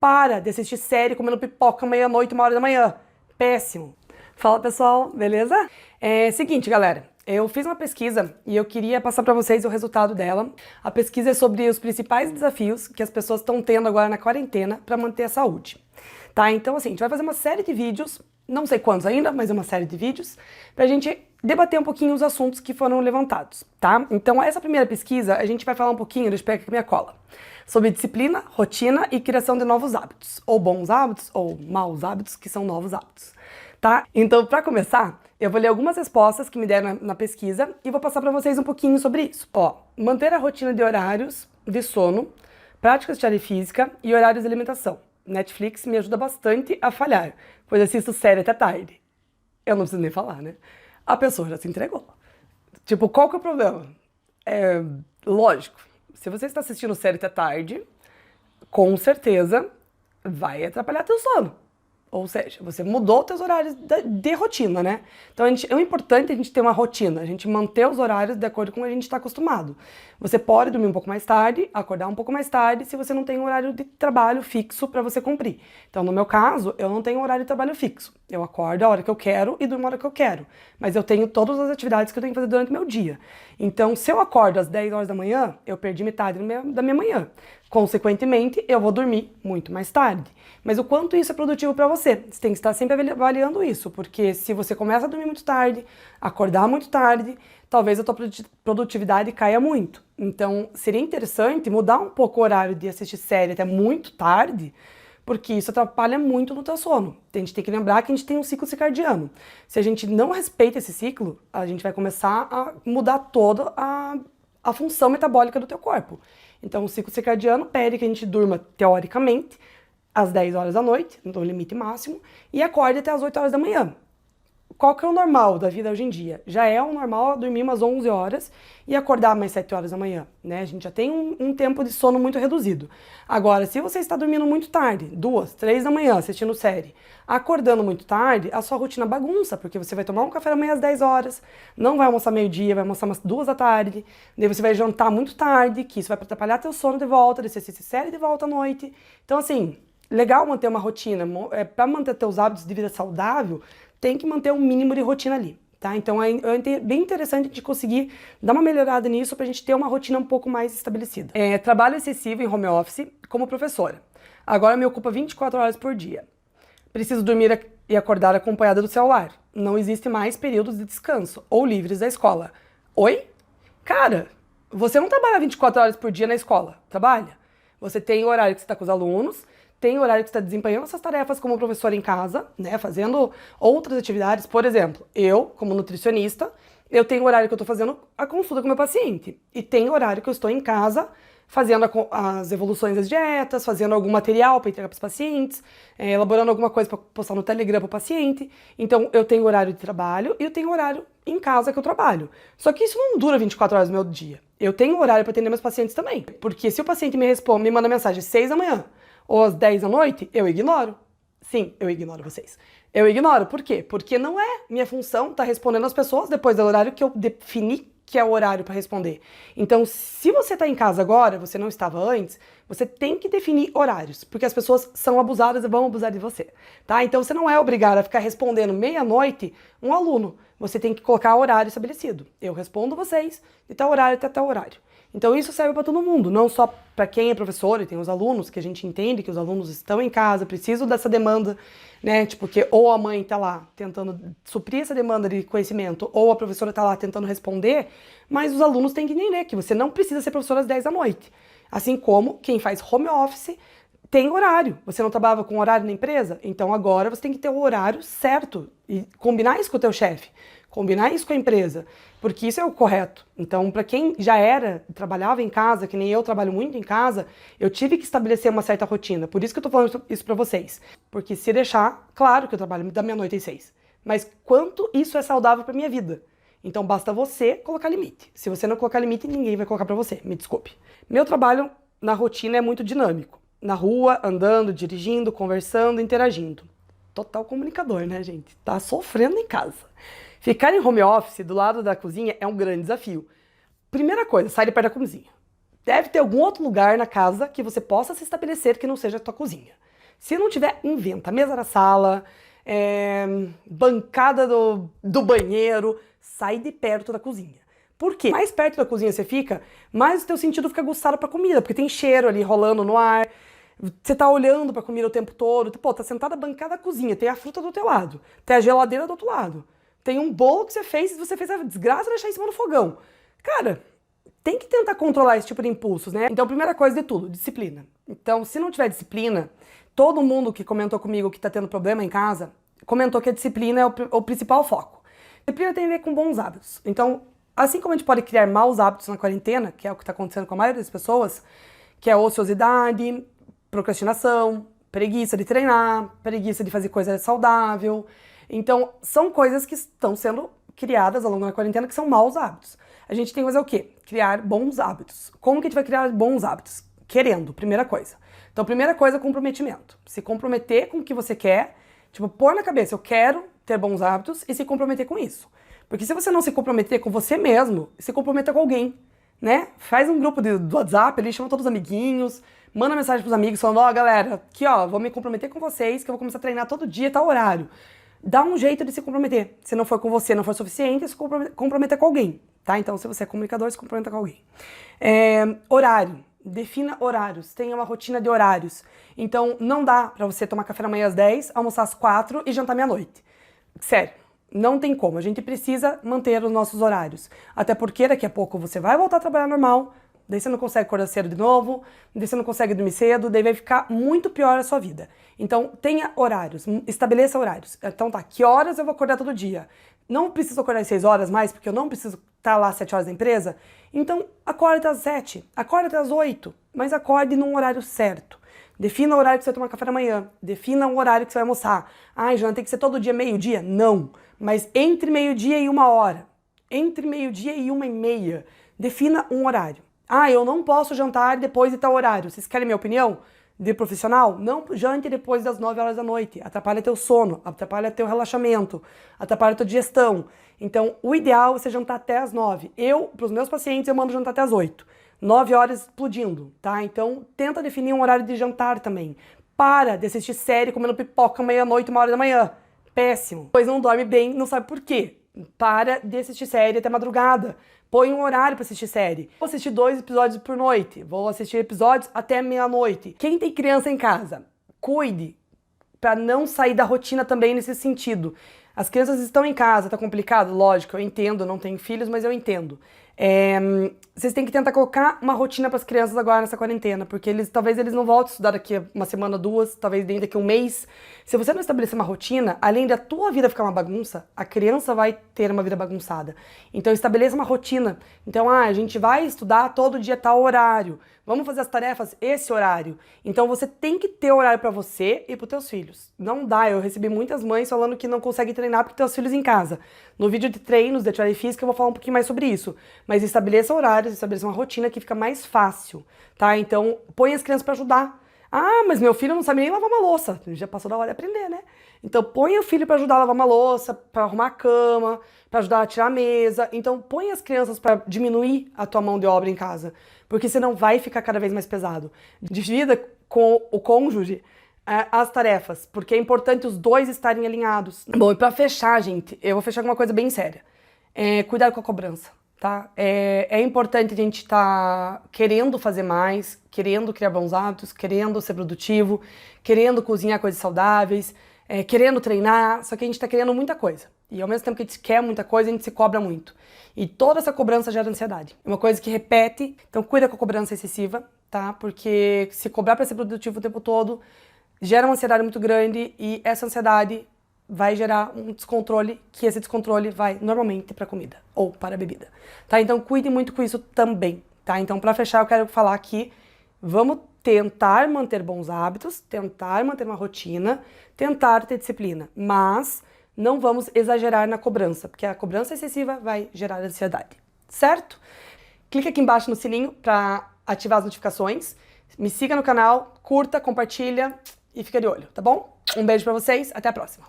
Para de assistir série comendo pipoca meia-noite, 1h da manhã. Péssimo. Fala pessoal, beleza? Seguinte, galera. Eu fiz uma pesquisa e eu queria passar para vocês o resultado dela. A pesquisa é sobre os principais desafios que as pessoas estão tendo agora na quarentena para manter a saúde. Tá? Então, assim, a gente vai fazer uma série de vídeos, não sei quantos ainda, mas é uma série de vídeos, pra gente debater um pouquinho os assuntos que foram levantados, tá? Então, essa primeira pesquisa, a gente vai falar um pouquinho, deixa eu pegar aqui minha cola, sobre disciplina, rotina e criação de novos hábitos, ou bons hábitos, ou maus hábitos, que são novos hábitos, tá? Então, pra começar, eu vou ler algumas respostas que me deram na pesquisa e vou passar pra vocês um pouquinho sobre isso. Ó, manter a rotina de horários de sono, práticas de atividade física e horários de alimentação. Netflix me ajuda bastante a falhar, pois assisto série até tarde. Eu não preciso nem falar, né? A pessoa já se entregou. Tipo, qual que é o problema? Lógico, se você está assistindo série até tarde, com certeza vai atrapalhar teu sono. Ou seja, você mudou os teus horários de rotina, né? Então é importante a gente ter uma rotina, a gente manter os horários de acordo com o que a gente está acostumado. Você pode dormir um pouco mais tarde, acordar um pouco mais tarde, se você não tem um horário de trabalho fixo para você cumprir. Então, no meu caso, eu não tenho um horário de trabalho fixo. Eu acordo a hora que eu quero e durmo a hora que eu quero. Mas eu tenho todas as atividades que eu tenho que fazer durante o meu dia. Então, se eu acordo às 10 horas da manhã, eu perdi metade da minha manhã. Consequentemente, eu vou dormir muito mais tarde. Mas o quanto isso é produtivo para você? Você tem que estar sempre avaliando isso, porque se você começa a dormir muito tarde, acordar muito tarde, talvez a tua produtividade caia muito. Então, seria interessante mudar um pouco o horário de assistir série até muito tarde, porque isso atrapalha muito no teu sono. A gente tem que lembrar que a gente tem um ciclo circadiano. Se a gente não respeita esse ciclo, a gente vai começar a mudar toda a função metabólica do teu corpo. Então, o ciclo circadiano pede que a gente durma, teoricamente, às 10 horas da noite, no limite máximo, e acorde até às 8 horas da manhã. Qual que é o normal da vida hoje em dia? Já é o normal dormir umas 11 horas e acordar mais 7 horas da manhã, né? A gente já tem um tempo de sono muito reduzido. Agora, se você está dormindo muito tarde, 2, 3 da manhã, assistindo série, acordando muito tarde, a sua rotina bagunça, porque você vai tomar um café da manhã às 10 horas, não vai almoçar meio-dia, vai almoçar umas 2 da tarde, daí você vai jantar muito tarde, que isso vai atrapalhar teu sono de volta, daí você assiste série de volta à noite. Então, assim, legal manter uma rotina, para manter teus hábitos de vida saudável, tem que manter um mínimo de rotina ali, tá? Então é bem interessante a gente conseguir dar uma melhorada nisso pra gente ter uma rotina um pouco mais estabelecida. Trabalho excessivo em home office como professora. Agora me ocupa 24 horas por dia. Preciso dormir e acordar acompanhada do celular. Não existe mais períodos de descanso ou livres da escola. Oi? Cara, você não trabalha 24 horas por dia na escola, trabalha? Você tem o horário que você está com os alunos, tem o horário que você está desempenhando essas tarefas como professor em casa, né, fazendo outras atividades. Por exemplo, eu, como nutricionista, eu tenho o horário que eu estou fazendo a consulta com o meu paciente. E tem o horário que eu estou em casa fazendo as evoluções das dietas, fazendo algum material para entregar para os pacientes, elaborando alguma coisa para postar no Telegram para o paciente. Então, eu tenho horário de trabalho e eu tenho horário em casa que eu trabalho. Só que isso não dura 24 horas do meu dia. Eu tenho horário para atender meus pacientes também. Porque se o paciente me manda mensagem às 6 da manhã, ou às 10 da noite, eu ignoro. Sim, eu ignoro vocês. Eu ignoro. Por quê? Porque não é minha função estar respondendo às pessoas depois do horário que eu defini que é o horário para responder. Então, se você está em casa agora, você não estava antes, você tem que definir horários, porque as pessoas são abusadas e vão abusar de você, tá? Então, você não é obrigado a ficar respondendo meia-noite um aluno. Você tem que colocar horário estabelecido. Eu respondo vocês de tal horário até tal horário. Então isso serve para todo mundo, não só para quem é professor e tem os alunos, que a gente entende que os alunos estão em casa, precisam dessa demanda, né? Tipo, que ou a mãe está lá tentando suprir essa demanda de conhecimento, ou a professora está lá tentando responder, mas os alunos têm que entender que você não precisa ser professor às 10 da noite. Assim como quem faz home office tem horário. Você não trabalhava com horário na empresa? Então agora você tem que ter o horário certo e combinar isso com o teu chefe, combinar isso com a empresa, porque isso é o correto. Então, para quem já trabalhava em casa, que nem eu trabalho muito em casa, eu tive que estabelecer uma certa rotina. Por isso que eu tô falando isso para vocês. Porque se deixar, claro que eu trabalho da meia-noite às 6, mas quanto isso é saudável para minha vida? Então, basta você colocar limite. Se você não colocar limite, ninguém vai colocar para você, me desculpe. Meu trabalho na rotina é muito dinâmico. Na rua, andando, dirigindo, conversando, interagindo. Total comunicador, né, gente? Tá sofrendo em casa. Ficar em home office do lado da cozinha é um grande desafio. Primeira coisa, sai de perto da cozinha. Deve ter algum outro lugar na casa que você possa se estabelecer que não seja a tua cozinha. Se não tiver, inventa. Mesa na sala, bancada do banheiro, sai de perto da cozinha. Por quê? Mais perto da cozinha você fica, mais o teu sentido fica aguçado pra comida, porque tem cheiro ali rolando no ar, você tá olhando pra comida o tempo todo, pô, tá sentada na bancada da cozinha, tem a fruta do teu lado, tem a geladeira do outro lado, tem um bolo que você fez a desgraça de deixar em cima do fogão. Cara, tem que tentar controlar esse tipo de impulsos, né? Então, primeira coisa de tudo, disciplina. Então, se não tiver disciplina, todo mundo que comentou comigo que tá tendo problema em casa, comentou que a disciplina é o principal foco. Disciplina tem a ver com bons hábitos. Então, assim como a gente pode criar maus hábitos na quarentena, que é o que está acontecendo com a maioria das pessoas, que é ociosidade, procrastinação, preguiça de treinar, preguiça de fazer coisa saudável. Então, são coisas que estão sendo criadas ao longo da quarentena que são maus hábitos. A gente tem que fazer o quê? Criar bons hábitos. Como que a gente vai criar bons hábitos? Querendo, primeira coisa. Então, primeira coisa, comprometimento. Se comprometer com o que você quer, tipo, pôr na cabeça, eu quero ter bons hábitos e se comprometer com isso. Porque se você não se comprometer com você mesmo, se comprometa com alguém, né? Faz um grupo do WhatsApp, ali, chama todos os amiguinhos, manda mensagem pros amigos falando, ó, galera, aqui ó, vou me comprometer com vocês, que eu vou começar a treinar todo dia, tal horário. Dá um jeito de se comprometer. Se não for com você, não for suficiente, se comprometa com alguém, tá? Então, se você é comunicador, se comprometa com alguém. Horário. Defina horários. Tenha uma rotina de horários. Então, não dá pra você tomar café da manhã às 10, almoçar às 4 e jantar meia-noite. Sério. Não tem como, a gente precisa manter os nossos horários. Até porque daqui a pouco você vai voltar a trabalhar normal, daí você não consegue acordar cedo de novo, daí você não consegue dormir cedo, daí vai ficar muito pior a sua vida. Então tenha horários, estabeleça horários. Então tá, que horas eu vou acordar todo dia? Não preciso acordar às 6 horas mais, porque eu não preciso estar lá às 7 horas da empresa? Então acorde às 7, acorde até às 8, mas acorde num horário certo. Defina o horário que você vai tomar café da manhã. Defina o horário que você vai almoçar. Ai, Joana, tem que ser todo dia meio-dia? Não. Mas entre meio-dia e 1 hora. Entre meio-dia e 1h30. Defina um horário. Ah, eu não posso jantar depois de tal horário. Vocês querem minha opinião de profissional? Não jante depois das 9 horas da noite. Atrapalha teu sono, atrapalha teu relaxamento, atrapalha tua digestão. Então, o ideal é você jantar até as 9. Para os meus pacientes, eu mando jantar até as 8. 9 horas explodindo, tá? Então, tenta definir um horário de jantar também. Para de assistir série comendo pipoca meia-noite, 1 hora da manhã. Péssimo. Pois não dorme bem, não sabe por quê. Para de assistir série até madrugada. Põe um horário para assistir série. Vou assistir 2 episódios por noite. Vou assistir episódios até meia-noite. Quem tem criança em casa, cuide para não sair da rotina também nesse sentido. As crianças estão em casa, tá complicado? Lógico, eu entendo, não tenho filhos, mas eu entendo. Vocês têm que tentar colocar uma rotina para as crianças agora nessa quarentena, porque talvez eles não voltem a estudar daqui a uma semana, 2, talvez nem daqui a um mês. Se você não estabelecer uma rotina, além da tua vida ficar uma bagunça, a criança vai ter uma vida bagunçada. Então estabeleça uma rotina. Então, a gente vai estudar todo dia tal horário. Vamos fazer as tarefas esse horário. Então você tem que ter horário para você e para os teus filhos. Não dá, eu recebi muitas mães falando que não conseguem treinar porque tem os filhos em casa. No vídeo de treinos de atividade física eu vou falar um pouquinho mais sobre isso. Mas estabeleça horários, estabeleça uma rotina que fica mais fácil, tá? Então põe as crianças para ajudar. Ah, mas meu filho não sabe nem lavar uma louça. Já passou da hora de aprender, né? Então põe o filho para ajudar a lavar uma louça, para arrumar a cama, para ajudar a tirar a mesa. Então põe as crianças para diminuir a tua mão de obra em casa, porque senão vai ficar cada vez mais pesado. Divida com o cônjuge as tarefas, porque é importante os dois estarem alinhados. Bom, e para fechar, gente, eu vou fechar com uma coisa bem séria. Cuidado com a cobrança. Tá? É importante a gente estar querendo fazer mais, querendo criar bons hábitos, querendo ser produtivo, querendo cozinhar coisas saudáveis, querendo treinar, só que a gente está querendo muita coisa. E ao mesmo tempo que a gente quer muita coisa, a gente se cobra muito. E toda essa cobrança gera ansiedade. É uma coisa que repete, então cuida com a cobrança excessiva, tá? Porque se cobrar para ser produtivo o tempo todo, gera uma ansiedade muito grande e essa ansiedade vai gerar um descontrole, que esse descontrole vai normalmente para comida ou para a bebida, tá? Então cuide muito com isso também, tá? Então para fechar eu quero falar que vamos tentar manter bons hábitos, tentar manter uma rotina, tentar ter disciplina, mas não vamos exagerar na cobrança, porque a cobrança excessiva vai gerar ansiedade, certo? Clica aqui embaixo no sininho para ativar as notificações, me siga no canal, curta, compartilha e fica de olho, tá bom? Um beijo para vocês, até a próxima!